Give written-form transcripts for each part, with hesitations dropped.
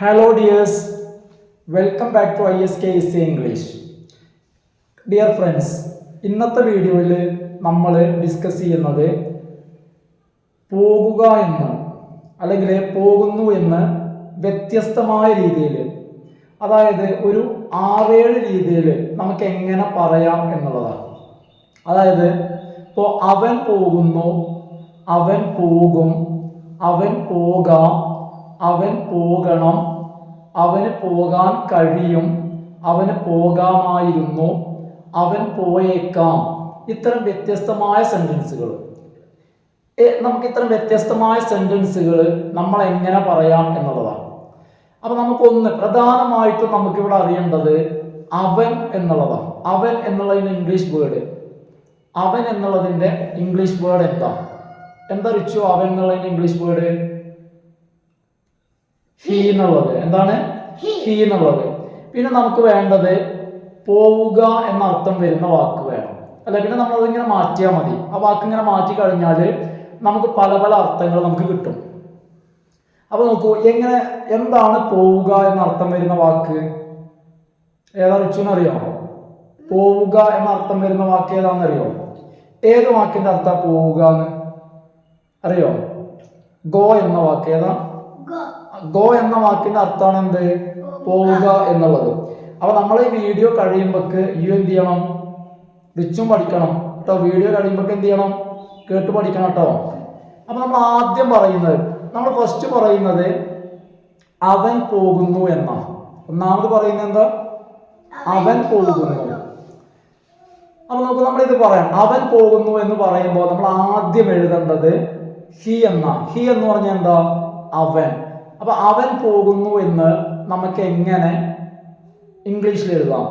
Hello dears, welcome back to ISKC English. Dear friends, ഇന്നത്തെ വീഡിയോയിൽ നമ്മൾ ഡിസ്കസ് ചെയ്യുന്നത് പോകുക എന്ന് അല്ലെങ്കിൽ പോകുന്നു എന്ന് വ്യത്യസ്തമായ രീതിയിൽ, അതായത് ഒരു 6-7 രീതിയിൽ നമുക്ക് എങ്ങനെ പറയാം എന്നുള്ളതാണ്. അതായത് ഇപ്പോൾ അവൻ പോകുന്നു, അവൻ പോകും, അവൻ പോകാം, അവൻ പോകണം, അവന് പോകാൻ കഴിയും, അവന് പോകാമായിരുന്നു, അവൻ പോയേക്കാം. ഇത്തരം വ്യത്യസ്തമായ സെന്റൻസുകൾ നമ്മൾ എങ്ങനെ പറയാം എന്നുള്ളതാണ്. അപ്പൊ നമുക്കൊന്ന് പ്രധാനമായിട്ടും നമുക്കിവിടെ അറിയേണ്ടത് അവൻ എന്നുള്ളതാണ്. അവൻ എന്നുള്ളതിന്റെ ഇംഗ്ലീഷ് വേർഡ്, അവൻ എന്നുള്ളതിന്റെ ഇംഗ്ലീഷ് വേർഡ് എന്താ റിച്ചു? അവൻ എന്നുള്ളതിന്റെ ഇംഗ്ലീഷ് വേർഡ് ഹി എന്നുള്ളത്. എന്താണ് ഹി എന്നുള്ളത്? പിന്നെ നമുക്ക് വേണ്ടത് പോവുക എന്ന അർത്ഥം വരുന്ന വാക്ക് വേണം, അല്ല? പിന്നെ നമ്മൾ അതിങ്ങനെ മാറ്റിയാൽ മതി. ആ വാക്ക് ഇങ്ങനെ മാറ്റി കഴിഞ്ഞാൽ നമുക്ക് പല പല അർത്ഥങ്ങൾ നമുക്ക് കിട്ടും. അപ്പൊ നോക്കൂ, എന്താണ് പോവുക എന്ന അർത്ഥം വരുന്ന വാക്ക്? ഏതാ റിച്ചുവിനറിയോ? പോവുക എന്ന അർത്ഥം വരുന്ന വാക്ക് ഏതാണെന്നറിയോ? ഏത് വാക്കിന്റെ അർത്ഥം പോവുക എന്ന് അറിയോ? ഗോ എന്ന വാക്ക്. ഏതാ? ഗോ എന്ന വാക്കിന്റെ അർത്ഥമാണ് എന്ത്? പോവുക എന്നുള്ളത്. അപ്പൊ നമ്മൾ ഈ വീഡിയോ കഴിയുമ്പോക്ക് എന്ത് ചെയ്യണം? റിച്ചും പഠിക്കണം കേട്ടോ. വീഡിയോ കഴിയുമ്പോക്ക് എന്ത് ചെയ്യണം? കേട്ട് പഠിക്കണം കേട്ടോ. അപ്പൊ നമ്മൾ ആദ്യം നമ്മൾ ഫസ്റ്റ് പറയുന്നത് അവൻ പോകുന്നു എന്നാ. ഒന്നാമത് പറയുന്നത് എന്താ? അവൻ പോകുന്നു. അപ്പൊ നമ്മളിത് പറയാം. അവൻ പോകുന്നു എന്ന് പറയുമ്പോൾ നമ്മൾ ആദ്യം എഴുതേണ്ടത് ഹി എന്ന് പറഞ്ഞാൽ എന്താ? അവൻ. അപ്പൊ അവൻ പോകുന്നു എന്ന് നമുക്ക് എങ്ങനെ ഇംഗ്ലീഷിൽ എഴുതാം?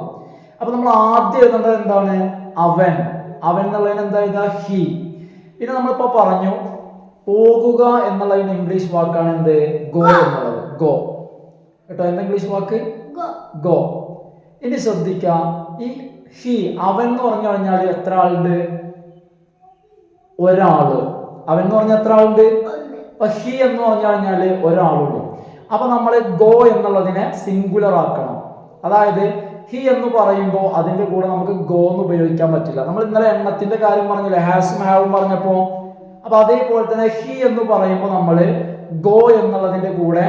അപ്പൊ നമ്മൾ ആദ്യം എഴുതേണ്ടത് എന്താണ്? അവൻ എന്നുള്ളതിന് എന്താ എഴുതാ? ഹി. പിന്നെ നമ്മളിപ്പോ പറഞ്ഞു പോകുക എന്നുള്ളതിന് ഇംഗ്ലീഷ് വാക്കാണ് എന്ത്? ഗോ എന്നുള്ളത്. ഗോ കേട്ടോ. എന്താ ഇംഗ്ലീഷ് വാക്ക്? ഗോ. ഇനി ശ്രദ്ധിക്കാം, ഈ ഹി അവൻ എന്ന് പറഞ്ഞു കഴിഞ്ഞാൽ എത്ര ആളുണ്ട്? ഒരാള്. അവൻ എന്ന് പറഞ്ഞാൽ എത്ര ആളുണ്ട്? അപ്പൊ ഹി എന്ന് പറഞ്ഞു കഴിഞ്ഞാല് ഒരാളുള്ളൂ. അപ്പൊ നമ്മൾ ഗോ എന്നുള്ളതിനെ സിംഗുലർ ആക്കണം. അതായത് ഹി എന്ന് പറയുമ്പോൾ അതിന്റെ കൂടെ നമുക്ക് ഗോ എന്ന് ഉപയോഗിക്കാൻ പറ്റില്ല. നമ്മൾ ഇന്നലെ എണ്ണത്തിന്റെ കാര്യം പറഞ്ഞില്ലേ, ഹാസും ഹാവും പറഞ്ഞപ്പോ. അപ്പൊ അതേപോലെ തന്നെ ഹി എന്ന് പറയുമ്പോൾ നമ്മൾ ഗോ എന്നുള്ളതിന്റെ കൂടെ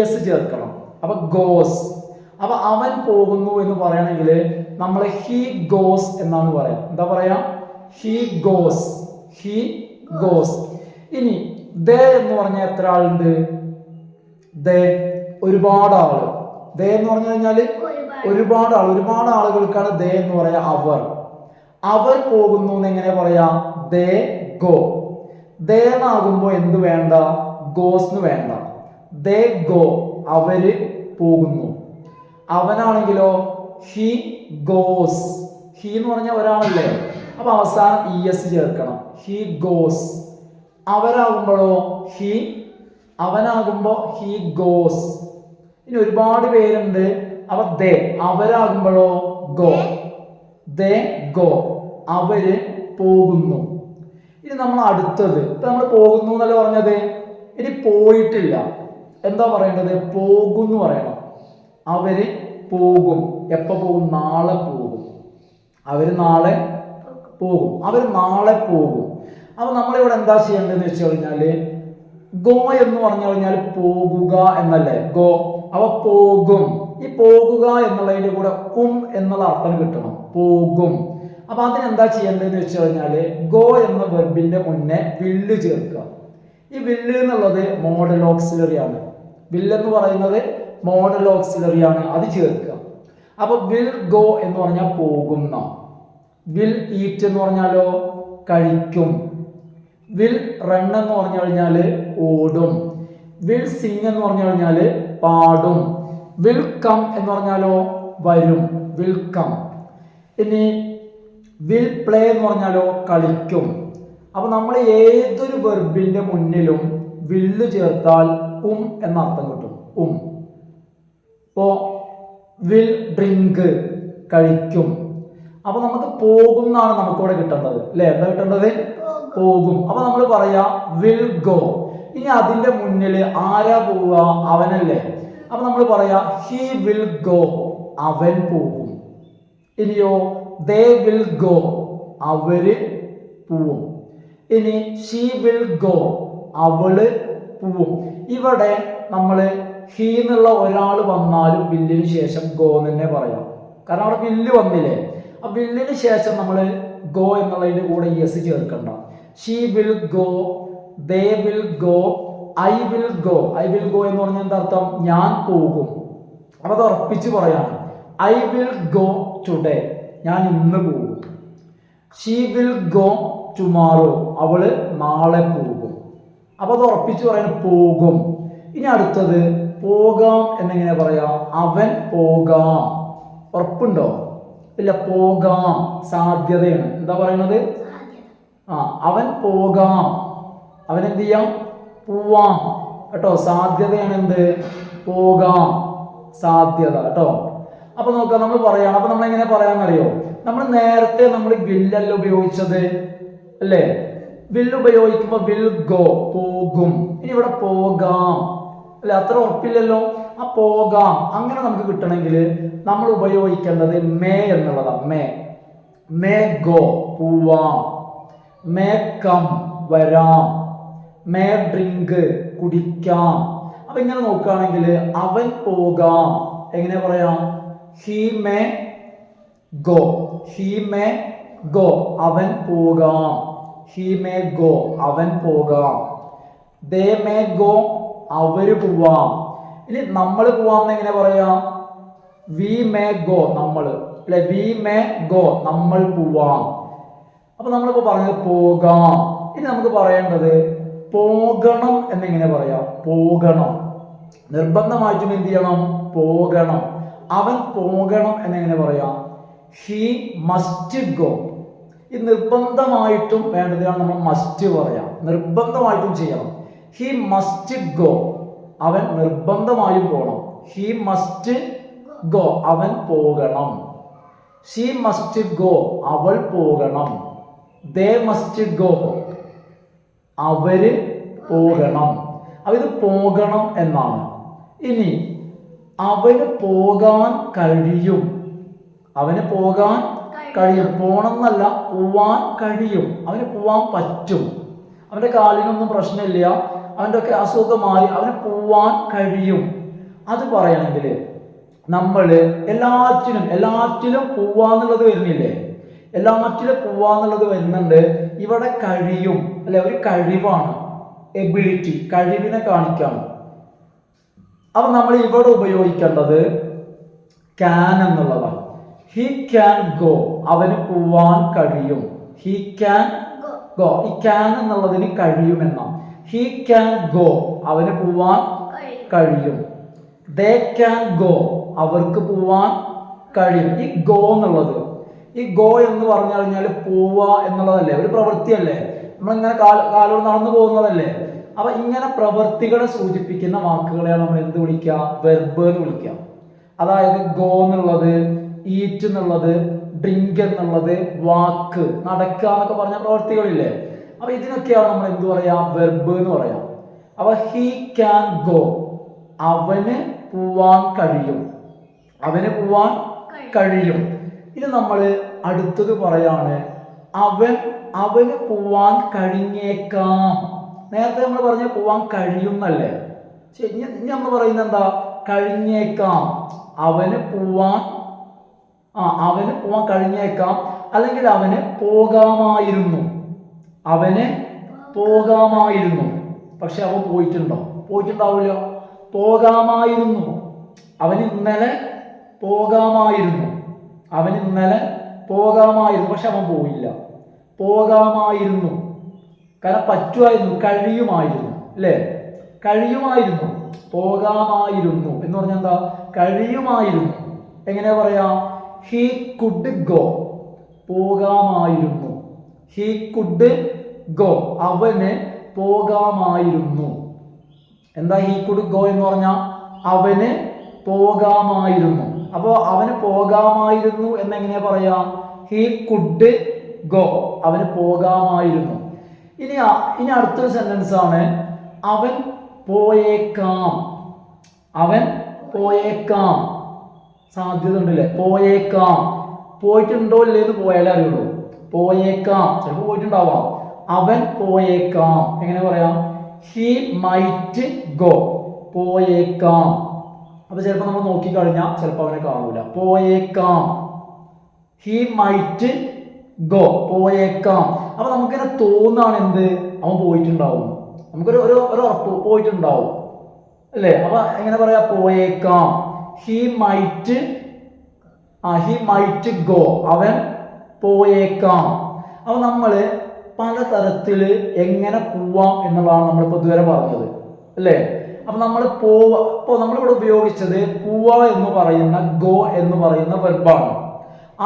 es ചേർക്കണം. അപ്പൊ ഗോസ്. അപ്പൊ അവൻ പോകുന്നു എന്ന് പറയണമെങ്കിൽ നമ്മൾ ഹി ഗോസ് എന്നാണ് പറയാം. എന്താ പറയാ? He goes. He goes. ഇനി ദേ എന്ന് പറഞ്ഞാൽ എത്ര ആളുണ്ട്? ദേ ഒരുപാട് ആള്. ദേ എന്ന് പറഞ്ഞു കഴിഞ്ഞാല് ഒരുപാട് ആളുകൾക്കാണ് ദേ എന്ന് പറയാ. അവർ പോകുന്നു എന്ന് എങ്ങനെ പറയാ? They go. ദേ എന്നാകുമ്പോ എന്ത് വേണ്ട? ഗോസ് വേണ്ട. ദേ ഗോ, അവര് പോകുന്നു. അവനാണെങ്കിലോ ഹി ഗോസ്. ഹി എന്ന് പറഞ്ഞാൽ ഒരാളല്ലേ, അപ്പൊ അവസാനം es ചേർക്കണം. He goes. അവനാകുമ്പോ ഹി ഗോസ്. ഇനി ഒരുപാട് പേരുണ്ട്. അപ്പൊ ദേ അവരാകുമ്പോഴോ ഗോ. ദേ ഗോ, അവര് പോകുന്നു. ഇനി നമ്മൾ അടുത്തത്, നമ്മൾ പോകുന്നു എന്നല്ല പറഞ്ഞത്, ഇനി പോയിട്ടില്ല. എന്താ പറയേണ്ടത്? പോകുന്നു പറയണം. അവര് പോകും. എപ്പോ പോകും? നാളെ പോകും. അവര് നാളെ പോകും. അപ്പൊ നമ്മളിവിടെ എന്താ ചെയ്യേണ്ടതെന്ന് വെച്ച് കഴിഞ്ഞാല് ഗോ എന്ന് പറഞ്ഞു കഴിഞ്ഞാൽ പോകുക എന്നല്ലേ? ഗോ. അപ്പൊ പോകും. ഈ പോകുക എന്നുള്ളതിന്റെ കൂടെ എന്നുള്ള അർത്ഥം കിട്ടണം. പോകും. അപ്പൊ അതിനെന്താ ചെയ്യേണ്ടതെന്ന് വെച്ച് കഴിഞ്ഞാല് ഗോ എന്ന വെർബിന്റെ മുന്നേ വില്ല് ചേർക്കുക. ഈ വില്ല് എന്നുള്ളത് മോഡൽ ഓക്സിലറി ആണ്. വില്ല് എന്ന് പറയുന്നത് മോഡൽ ഓക്സിലറി ആണ്. അത് ചേർക്കുക. അപ്പൊ വിൽ ഗോ എന്ന് പറഞ്ഞാൽ പോകുന്ന. വിൽ ഈറ്റ് എന്ന് പറഞ്ഞാലോ കഴിക്കും. വിൽ റൺ എന്ന് പറഞ്ഞു കഴിഞ്ഞാല് ഓടും. വിൽ സിംഗ് എന്ന് പറഞ്ഞു കഴിഞ്ഞാല് പാടും. വിൽ കം എന്ന് പറഞ്ഞാലോ വരും. Will come. ഇനി വിൽ പ്ലേ എന്ന് പറഞ്ഞാലോ കളിക്കും. അപ്പൊ നമ്മൾ ഏതൊരു വെർബിന്റെ മുന്നിലും വില്ല് ചേർത്താൽ എന്ന അർത്ഥം കിട്ടും. ഇപ്പോ വിൽ ഡ്രിങ്ക് കഴിക്കും. അപ്പൊ നമുക്ക് പോകുന്നാണ് നമുക്കിവിടെ കിട്ടേണ്ടത്, അല്ലെ? എന്താ കിട്ടേണ്ടത്? പോകും. അപ്പൊ നമ്മൾ പറയാ വിൽ ഗോ. ഇനി അതിന്റെ മുന്നിൽ ആരാ പോവുക? അവനല്ലേ? അപ്പൊ നമ്മൾ പറയാ ഹി വിൽ ഗോ, അവൻ പോകും. ഇനിയോ ദേ വിൽ ഗോ, അവര് പോവും. ഇനി ഷീ വിൽ ഗോ, അവള് പോവും. ഇവിടെ നമ്മൾ ഹീ എന്നുള്ള ഒരാൾ വന്നാലും വില്ലിന് ശേഷം ഗോ തന്നെ പറയാം. കാരണം അവിടെ വില്ല് വന്നില്ലേ. ആ വില്ലിന് ശേഷം നമ്മൾ ഗോ എന്നുള്ളതിന്റെ കൂടെ യെസ് ചേർക്കണ്ട. She will go, they will go, I will go. I will go എന്ന് പറഞ്ഞാൽ എന്താ അർത്ഥം? ഞാൻ പോകും. അപ്പൊ അത് ഉറപ്പിച്ച് പറയാണ്. ഐ വിൽ ഗോ ടുഡേ, ഞാൻ ഇന്ന് പോകും. ഷീ വിൽ ഗോ ടുമാറോ, അവള് നാളെ പോകും. അപ്പൊ അത് ഉറപ്പിച്ച് പറയാൻ പോകും. ഇനി അടുത്തത് പോകാം എന്നെങ്ങനെ പറയാം? അവൻ പോകാം. ഉറപ്പുണ്ടോ? ഇല്ല, പോകാം, സാധ്യതയാണ്. എന്താ പറയുന്നത്? അവൻ പോകാം, അവൻ എന്ത് ചെയ്യാം? പോവാം കേട്ടോ. സാധ്യതയാണ് എന്ത്? പോകാം, സാധ്യത കേട്ടോ. അപ്പൊ നോക്കാം, നമ്മൾ പറയാണ്. അപ്പൊ നമ്മൾ എങ്ങനെ പറയാന്നറിയോ? നമ്മൾ നേരത്തെ നമ്മൾ വില്ലല്ല ഉപയോഗിച്ചത് അല്ലേ? വില്ല് ഉപയോഗിക്കുമ്പോ വിൽ ഗോ, പോകും. ഇനി ഇവിടെ പോകാം അല്ലെ, അത്ര ഉറപ്പില്ലല്ലോ. ആ പോകാം അങ്ങനെ നമുക്ക് കിട്ടണമെങ്കിൽ നമ്മൾ ഉപയോഗിക്കേണ്ടത് മേ എന്നുള്ളതാണ്. മേ ഗോ, പോവാം. മേ കം, വരാം. മേ ഡ്രിങ്ക്, കുടിക്കാം. അപ്പൊ ഇങ്ങനെ നോക്കുകയാണെങ്കിൽ അവൻ പോകാം എങ്ങനെ പറയാം? He may go, he may go, അവൻ പോകാം. ഹി മേ ഗോ, അവൻ പോകാം. ദേ മേ ഗോ, അവര് പോവാം. ഇനി നമ്മൾ പോവാന്ന് എങ്ങനെ പറയാം? വി മേ ഗോ, നമ്മള് അല്ലെ, വി മേ ഗോ, നമ്മൾ പോവാം. അപ്പൊ നമ്മളിപ്പോ പറഞ്ഞത് പോകാം. ഇനി നമുക്ക് പറയേണ്ടത് പോകണം എന്നെങ്ങനെ പറയാം? പോകണം, നിർബന്ധമായിട്ടും എന്ത് ചെയ്യണം? പോകണം. അവൻ പോകണം എന്നെങ്ങനെ പറയാം? He must go. ഈ നിർബന്ധമായിട്ടും വേണ്ടതാണ് നമ്മൾ മസ്റ്റ് പറയാം. നിർബന്ധമായിട്ടും ചെയ്യണം. ഹി മസ്റ്റ് ഗോ, അവൻ നിർബന്ധമായും പോകണം. ഹി മസ്റ്റ് ഗോ, അവൻ പോകണം. ഷീ മസ്റ്റ് ഗോ, അവൾ പോകണം. ദേ മസ്റ്റ് ഗോ, അവര് പോകണം. അപ്പൊ ഇത് പോകണം എന്നാണ്. ഇനി അവന് പോകാൻ കഴിയും, അവന് പോകാൻ കഴിയും. പോണം എന്നല്ല, പോവാൻ കഴിയും. അവന് പോവാൻ പറ്റും. അവന്റെ കാലിനൊന്നും പ്രശ്നമില്ല, അവന്റെ ഒക്കെ അസുഖം മാറി, അവന് പോവാൻ കഴിയും. അത് പറയണമെങ്കിൽ നമ്മൾ എല്ലാറ്റിലും പോവാന്നുള്ളത് വരുന്നില്ലേ? എല്ലാറ്റിലും പോവാന്നുള്ളത് വരുന്നുണ്ട്. ഇവിടെ കഴിയും അല്ലെ, ഒരു കഴിവാണ്, എബിലിറ്റി, കഴിവിനെ കാണിക്കാണ്. അപ്പൊ നമ്മൾ ഇവിടെ ഉപയോഗിക്കേണ്ടത് ക്യാൻ എന്നുള്ളതാണ്. ഹി ക്യാൻ ഗോ, അവന് പോവാൻ കഴിയും. ഹി ക്യാൻ ഗോ, ഈ ക്യാൻ എന്നുള്ളതിന് കഴിയുമെന്നാണ്. ഹി ക്യാൻ ഗോ, അവന് പോവാൻ കഴിയും. ദേ ക്യാൻ ഗോ, അവർക്ക് പോവാൻ കഴിയും. ഈ ഗോ എന്നുള്ളത്, ഈ ഗോ എന്ന് പറഞ്ഞു കഴിഞ്ഞാൽ പോവുക എന്നുള്ളതല്ലേ, ഒരു പ്രവൃത്തിയല്ലേ. നമ്മളിങ്ങനെ കാലോട് നടന്നു പോകുന്നതല്ലേ. അപ്പൊ ഇങ്ങനെ പ്രവൃത്തികളെ സൂചിപ്പിക്കുന്ന വാക്കുകളെയാണ് നമ്മൾ എന്ത് വിളിക്കുക? വെർബ് എന്ന് വിളിക്കുക. അതായത് ഗോ എന്നുള്ളത്, ഈറ്റ് എന്നുള്ളത്, ഡ്രിങ്ക് എന്നുള്ളത്, വാക്ക്, നടക്കുക എന്നൊക്കെ പറഞ്ഞ പ്രവൃത്തികളില്ലേ. അപ്പൊ ഇതിനൊക്കെയാണ് നമ്മൾ എന്ത് പറയാ? വെർബ് എന്ന് പറയാം. അപ്പൊ ഹി ക്യാൻ ഗോ, അവന് പോവാൻ കഴിയും. അവന് പോവാൻ കഴിയും. ഇത് നമ്മൾ അടുത്തത് പറയാണ്, അവന് പോവാൻ കഴിഞ്ഞേക്കാം. നേരത്തെ നമ്മൾ പറഞ്ഞ പോവാൻ കഴിയുന്നല്ലേ. ശരി, ഇനി നമ്മൾ പറയുന്നത് എന്താ? കഴിഞ്ഞേക്കാം. അവന് പോവാൻ കഴിഞ്ഞേക്കാം. അല്ലെങ്കിൽ അവന് പോകാമായിരുന്നു. അവന് പോകാമായിരുന്നു, പക്ഷെ അവൻ പോയിട്ടുണ്ടോ? പോയിട്ടുണ്ടാവില്ല. പോകാമായിരുന്നു. അവന് ഇന്നലെ പോകാമായിരുന്നു. പക്ഷെ അവൻ പോയില്ല. പോകാമായിരുന്നു, കാരണം പറ്റുമായിരുന്നു, കഴിയുമായിരുന്നു അല്ലേ? കഴിയുമായിരുന്നു, പോകാമായിരുന്നു എന്ന് പറഞ്ഞാൽ എന്താ? കഴിയുമായിരുന്നു. എങ്ങനെ പറയാം? ഹി കുഡ് ഗോ, പോകാമായിരുന്നു. ഹി കുഡ് ഗോ, അവന് പോകാമായിരുന്നു. എന്താ ഹി കുഡ് ഗോ എന്ന് പറഞ്ഞാൽ? അവന് പോകാമായിരുന്നു. അപ്പോ അവന് പോകാമായിരുന്നു എന്നെങ്ങനെ പറയാം? ഹി കുഡ് ഗോ, അവന് പോകാമായിരുന്നു. ഇനി അടുത്തൊരു സെന്റൻസ് ആണ്, അവൻ പോയേക്കാം. അവൻ പോയേക്കാം, സാധ്യത ഉണ്ടല്ലേ, പോയേക്കാം. പോയിട്ടുണ്ടോ ഇല്ലേ എന്ന് പോയാലേ അറിയുള്ളൂ. പോയേക്കാം, ചിലപ്പോൾ പോയിട്ടുണ്ടാവാം. അവൻ പോയേക്കാം. എങ്ങനെ പറയാം? He might go. പോയേക്കാം. അപ്പൊ ചിലപ്പോൾ നമ്മൾ നോക്കിക്കഴിഞ്ഞാൽ ചിലപ്പോൾ അവനെ കാണൂല. പോയേക്കാം. He might go. പോയേക്കാം. അപ്പൊ നമുക്കിങ്ങനെ തോന്നാണ് എന്ത്, അവൻ പോയിട്ടുണ്ടാവും. നമുക്കൊരു ഒരു ഉറപ്പ്, പോയിട്ടുണ്ടാവും അല്ലേ? അപ്പൊ എങ്ങനെ പറയാ? പോയേക്കാം. He might go. അവൻ പോയേക്കാം. അപ്പൊ നമ്മള് പലതരത്തില് എങ്ങനെ പോവാം എന്നുള്ളതാണ് നമ്മളിപ്പോ ഇതുവരെ പറഞ്ഞത് അല്ലേ? അപ്പൊ നമ്മൾ ഇപ്പോൾ നമ്മളിവിടെ ഉപയോഗിച്ചത് പോവാ എന്ന് പറയുന്ന ഗോ എന്ന് പറയുന്ന വെർബാണ്.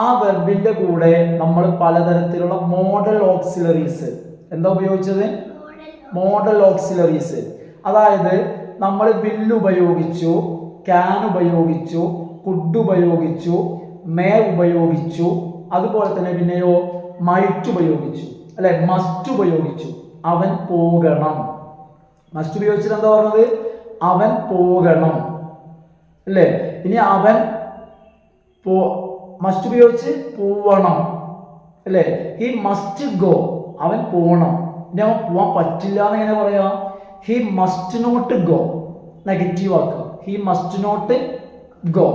ആ വെർബിന്റെ കൂടെ നമ്മൾ പലതരത്തിലുള്ള മോഡൽ ഓക്സിലറീസ് എന്താ ഉപയോഗിച്ചത്? Modal auxiliaries. അതായത് നമ്മൾ വില്ല് ഉപയോഗിച്ചു, ക്യാൻ ഉപയോഗിച്ചു, കുഡ് ഉപയോഗിച്ചു, മേ ഉപയോഗിച്ചു, അതുപോലെ തന്നെ പിന്നെയോ മൈറ്റ് ഉപയോഗിച്ചു അല്ലെ, മസ്റ്റ് ഉപയോഗിച്ചു. അവൻ പോകണം. മസ്റ്റ് ഉപയോഗിച്ചിട്ട് എന്താ പറഞ്ഞത്? അവൻ പോകണം അല്ലേ? ഇനി അവൻ മസ്റ്റ് ഉപയോഗിച്ച് പോവണം അല്ലേ? He must go. അവൻ പോകണം. ഇനി അവൻ പോവാൻ പറ്റില്ല എന്ന് എങ്ങനെ പറയാ? He must not go. Negative ആക്കുക. He must not go.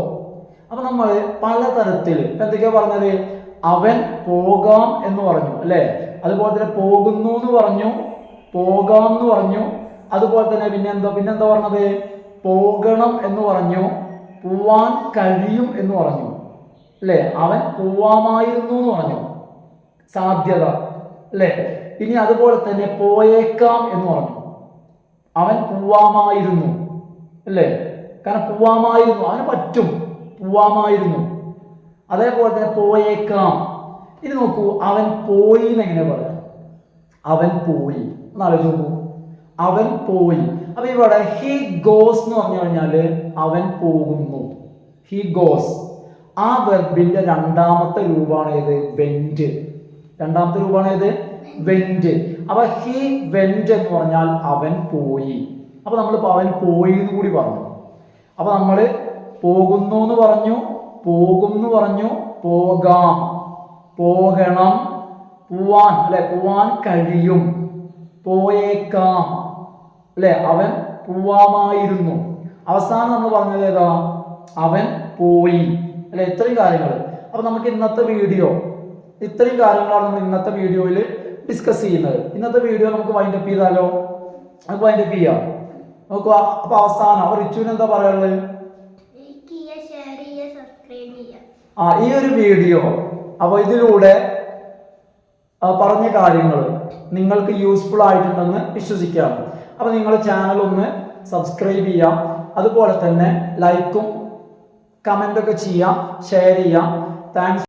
അപ്പൊ നമ്മൾ പലതരത്തിൽ എന്തൊക്കെയാ പറഞ്ഞത്? അവൻ പോകാം എന്ന് പറഞ്ഞു അല്ലേ? അതുപോലെ തന്നെ പോകുന്നു എന്ന് പറഞ്ഞു, പോകാം എന്ന് പറഞ്ഞു. അതുപോലെ തന്നെ പിന്നെന്താ പറഞ്ഞത്? പോകണം എന്ന് പറഞ്ഞു, പോവാൻ കഴിയും എന്ന് പറഞ്ഞു അല്ലേ? അവൻ പോവാമായിരുന്നു എന്ന് പറഞ്ഞു, സാധ്യത അല്ലേ? ഇനി അതുപോലെ തന്നെ പോയേക്കാം എന്ന് പറഞ്ഞു. അവൻ പോവാമായിരുന്നു അല്ലേ? കാരണം പോവാമായിരുന്നു, അവന് പറ്റും, പോവാമായിരുന്നു. അതേപോലെ തന്നെ പോയേക്കാം. ഇനി നോക്കൂ, അവൻ പോയി എന്ന് എങ്ങനെ പറയാം? അവൻ പോയി എന്നാലോചിച്ച് നോക്കൂ. അവൻ പോയി. അപ്പൊ ഇവിടെ ഹി ഗോസ് എന്ന് പറഞ്ഞു കഴിഞ്ഞാല് അവൻ പോകുന്നു. He goes. ആ വെർബിന്റെ രണ്ടാമത്തെ രൂപമാണ് ഏത്? വെന്റ്. രണ്ടാമത്തെ രൂപമാണ് ഏത്? വെന്റ്. അപ്പൊ ഹി വെന്റ് എന്ന് പറഞ്ഞാൽ അവൻ പോയി. അപ്പൊ നമ്മളിപ്പോ അവൻ പോയി എന്ന് കൂടി പറഞ്ഞു. അപ്പൊ നമ്മള് പോകുന്നു എന്ന് പറഞ്ഞു, പോകും എന്ന് പറഞ്ഞു, പോകാം, പോകണം, പോവാൻ അല്ലെ, പോവാൻ കഴിയും, പോയേക്കാം അല്ലെ, അവൻ പോവാമായിരുന്നു. അവസാനം നമ്മൾ പറഞ്ഞത് ഏതാ? അവൻ പോയി അല്ലെ? ഇത്രയും കാര്യങ്ങൾ. അപ്പൊ നമുക്ക് ഇത്രയും കാര്യങ്ങളാണ് നമ്മൾ ഇന്നത്തെ വീഡിയോയിൽ ഡിസ്കസ് ചെയ്യുന്നത്. ഇന്നത്തെ വീഡിയോ നമുക്ക് വൈൻഡപ്പ് ചെയ്താലോ? നമുക്ക് വൈൻഡപ്പ് ചെയ്യാം. നോക്കുക. അപ്പൊ അവസാനം റിച്ചുവിന് എന്താ പറയാനുള്ളത്? ഈ ഒരു വീഡിയോ അപ്പൊ ഇതിലൂടെ പറഞ്ഞ കാര്യങ്ങൾ നിങ്ങൾക്ക് യൂസ്ഫുൾ ആയിട്ടുണ്ടെന്ന് വിശ്വസിക്കാം. അപ്പൊ നിങ്ങൾ ചാനൽ ഒന്ന് സബ്സ്ക്രൈബ് ചെയ്യാം. അതുപോലെ തന്നെ ലൈക്കും കമന്റൊക്കെ ചെയ്യാം, ഷെയർ ചെയ്യാം. താങ്ക്സ്.